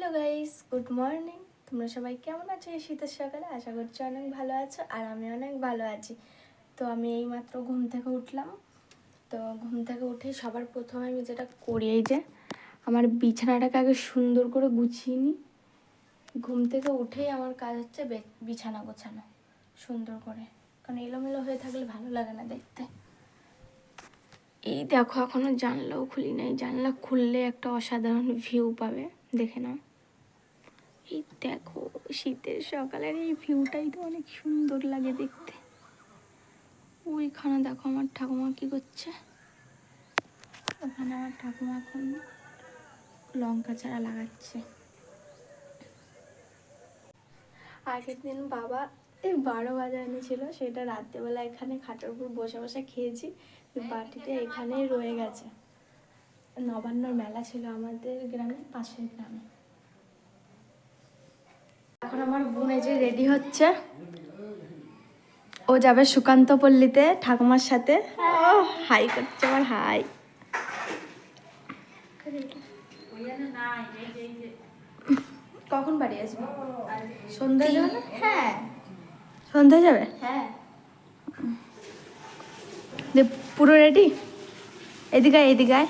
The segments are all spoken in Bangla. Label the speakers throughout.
Speaker 1: Hello guys, good morning. তোমরা সবাই কেমন আছো এই শীতের সকালে? আশা করছি অনেক ভালো আছো, আর আমি অনেক ভালো আছি। তো আমি এইমাত্র ঘুম থেকে উঠলাম। তো ঘুম থেকে উঠে সবার প্রথমে আমি যেটা করি, এই যে আমার বিছানাটাকে আগে সুন্দর করে গুছিয়ে নিই। ঘুম থেকে উঠেই আমার কাজ হচ্ছে বিছানা গোছানো সুন্দর করে, কারণ এলোমেলো হয়ে থাকলে ভালো লাগে না দেখতে। এই দেখো, এখনো জানলাও খুলি নাই। জানলা খুললে একটা অসাধারণ ভিউ পাবে, দেখে নাও। এই দেখো, শীতের সকালের এই ভিউটাই তো অনেক সুন্দর লাগে দেখতে। ওইখানে দেখো আমার ঠাকুমা কি করছে। ওখানে আমার ঠাকুমা এখন লঙ্কা চারা লাগাচ্ছে। আগের দিন বাবা এই 12 ভাজা এনেছিল, সেটা রাত্রেবেলা এখানে খাটের উপর বসে বসে খেয়েছি। বাটিতে এখানেই রয়ে গেছে। নবান্নর মেলা ছিল আমাদের গ্রামে, পাশের গ্রামে। এখন আমার বোন এই যে রেডি হচ্ছে, ও যাবে সুকান্ত পল্লীতে ঠাকুমার সাথে। হাই করছে আমার, হাই। কখন বাড়ি আসবে? সন্ধ্যায় যাবে না? হ্যাঁ, সন্ধ্যায় যাবে। হ্যাঁ, পুরো রেডি। এদিকে এদিকে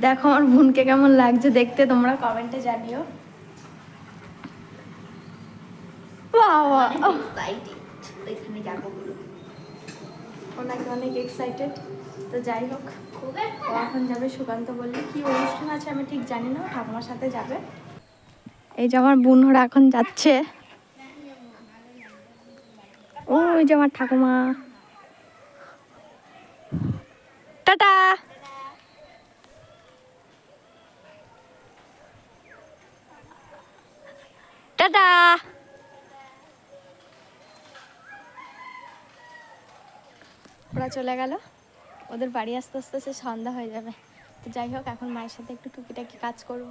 Speaker 1: দেখো আমার বোনকে কেমন লাগছে দেখতে, তোমরা কমেন্টে জানিও। ওনাকে অনেক এক্সাইটেড। তো যাই হোক, ও এখন যাবে সুকান্ত বললে। কি অনুষ্ঠান আছে আমি ঠিক জানি না, ঠাকুমার সাথে যাবে। এই যে আমার বোন ওরা এখন যাচ্ছে। ওই যে আমার ঠাকুমা। টাটা। টাটা। ওরা চলে গেল, ওদের বাড়ি আস্তে আস্তে সে সন্ধ্যা হয়ে যাবে। তো যাই হোক, এখন মায়ের সাথে একটু টুকিটাকি কাজ করব।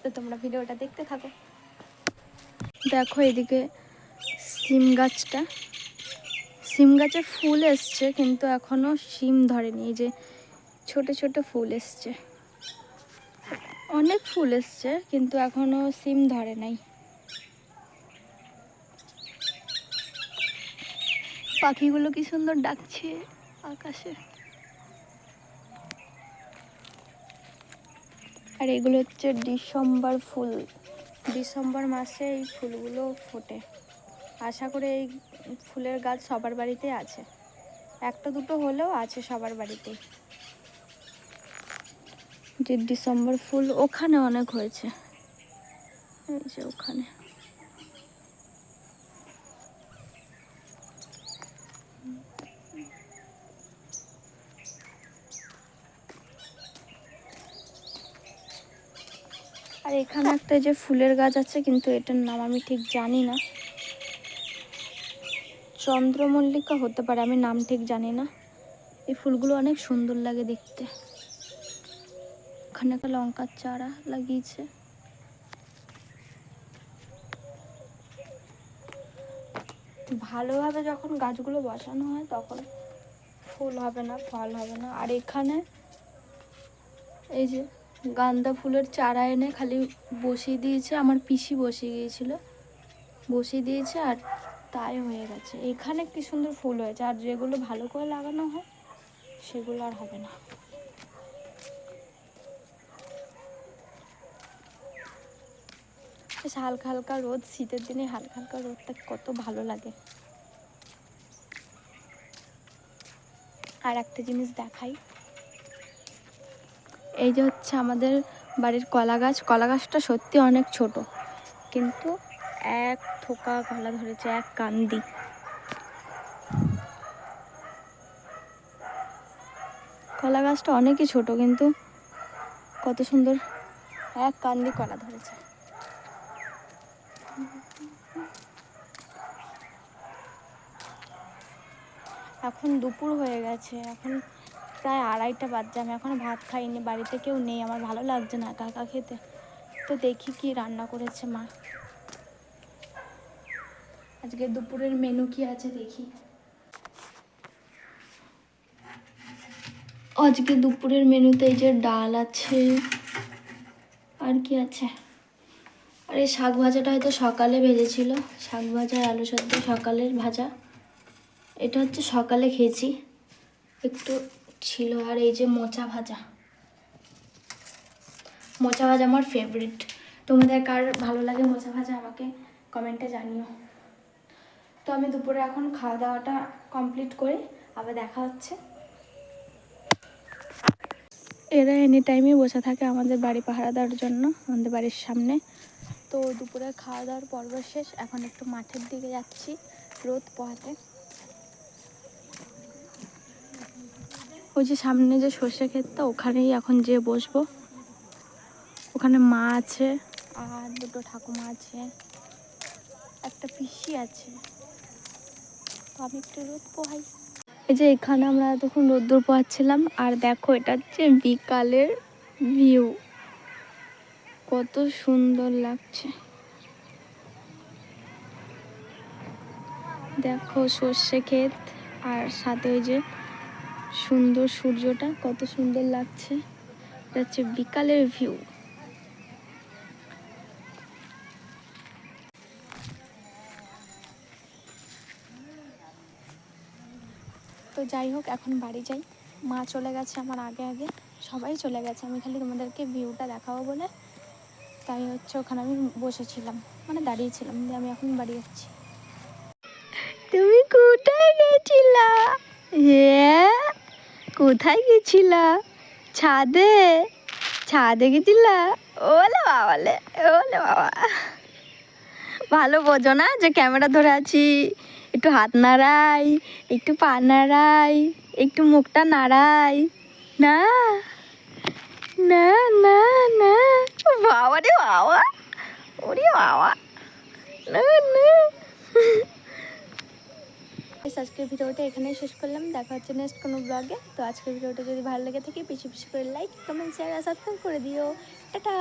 Speaker 1: তো তোমরা ভিডিওটা দেখতে থাকো। দেখো এদিকে সিম গাছটা, সিম গাছে ফুল এসছে কিন্তু এখনো সিম ধরেনি। এই যে ছোট ছোট ফুল এসছে, অনেক ফুল এসছে কিন্তু এখনো সিম ধরে নাই। পাখিগুলো কি সুন্দর ডাকছে আকাশে। আর এগুলো হচ্ছে ডিসেম্বর ফুল। ডিসেম্বর মাসে এই ফুলগুলো ফোটে। আশা করি এই ফুলের গাছ সবার বাড়িতে আছে, একটা দুটো হলেও আছে সবার বাড়িতেই। যে ডিসেম্বর ফুল ওখানে অনেক হয়েছে, এই যে ওখানে। আর এখানে একটা যে ফুলের গাছ আছে, কিন্তু এটার নাম আমি ঠিক জানি না। চন্দ্রমল্লিকা হতে পারে, আমি নাম ঠিক জানি না। এই ফুলগুলো অনেক সুন্দর লাগে দেখতে। ওখানে একটা লঙ্কার চারা লাগিয়েছে। ভালোভাবে যখন গাছগুলো বসানো হয় তখন ফুল হবে না, ফল হবে না। আর এখানে এই যে গাঁদা ফুলের চারা এনে খালি বসিয়ে দিয়েছে, আমার পিসি বসিয়ে গিয়েছিল, বসিয়ে দিয়েছে আর তাই হয়ে গেছে। এখানে কি সুন্দর ফুল হয়েছে, আর যেগুলো ভালো করে লাগানো হয় সেগুলো আর হবে না। বেশ হালকা হালকা রোদ, শীতের দিনে হালকা হালকা রোদটা কত ভালো লাগে। আর একটা জিনিস দেখাই, এই যে হচ্ছে আমাদের বাড়ির কলা গাছ। কলা গাছটা সত্যি অনেক ছোট, কিন্তু এক থোকা কলা ধরেছে, এক কান্দি। কলা গাছটা অনেকই ছোট, কিন্তু কত সুন্দর এক কান্দি কলা ধরেছে। এখন দুপুর হয়ে গেছে, এখন প্রায় 2:30 বাজছে। আমি এখনো ভাত খাইনি, বাড়িতে কেউ নেই, আমার ভালো লাগছে না একা একা খেতে। তো দেখি কি রান্না করেছে মা। আজকে দুপুরের মেনু কি আছে দেখি। আজকে দুপুরের মেনুতে এই যে ডাল আছে, আর কি আছে, আর এই শাক ভাজাটা হয়তো সকালে ভেজেছিল, শাক ভাজা আর আলু সেদ্ধ সকালের ভাজা, এটা হচ্ছে সকালে খেয়েছি একটু ছিল। আর এই যে মোচা ভাজা, মোচা ভাজা আমার ফেভারিট। তোমাদের কার ভালো লাগে মোচা ভাজা আমাকে কমেন্টে জানিও। তো আমি দুপুরে এখন খাওয়া দাওয়াটা কমপ্লিট করে আবার দেখা হচ্ছে। এরা এনি টাইমই বসে থাকে আমাদের বাড়ি পাহারা দেওয়ার জন্য, আমাদের বাড়ির সামনে। তো দুপুরে খাওয়া দাওয়ার পর্ব শেষ, এখন একটু মাঠের দিকে যাচ্ছি রোদ পোহাতে। ওই যে সামনে যে সর্ষে ক্ষেতটা, ওখানেই এখন যেয়ে বসবো। ওখানে মা আছে আর দুটো ঠাকুমা আছে, একটা পিসি আছে। তো আমি একটু রোদ পোহাই। এই যে এখানে আমরা তখন রোদ্দুর পোহাচ্ছিলাম, আর দেখো এটা হচ্ছে বিকালের ভিউ, কত সুন্দর লাগছে। দেখো সর্ষে ক্ষেত আর সাথে ওই যে সুন্দর সূর্যটা, কত সুন্দর লাগছে। এটা হচ্ছে বিকালের ভিউ। তো যাই হোক, এখন বাড়ি যাই। মা চলে গেছে আমার আগে আগে, সবাই চলে গেছে, আমি খালি তোমাদেরকে ভিউটা দেখাবো বলে তাই হচ্ছে ওখানে আমি বসেছিলাম, মানে দাঁড়িয়েছিলাম। দিয়ে আমি এখন বাড়ি যাচ্ছি। তুমি কোথায় গেছিলা? হ্যাঁ, কোথায় গেছিলা? ছাদে? ছাদে গেছিলা? ওলে বাবালে, ওলে বাবা, ভালো বোঝো না যে ক্যামেরা ধরে আছি। একটু হাত নাড়াই, একটু পা নাড়াই, একটু মুখটা নাড়াই। না না না না, বাবা রে বাবা, ওরে বাবা, না না। আজকের ভিডিওটা এখানেই শেষ করলাম, দেখা হচ্ছে নেক্সট কোনো ব্লগে। তো আজকের ভিডিওটা যদি ভালো লেগে থাকে বেশি বেশি করে লাইক, কমেন্ট, শেয়ার আর সাবস্ক্রাইব করে দিও। টাটা।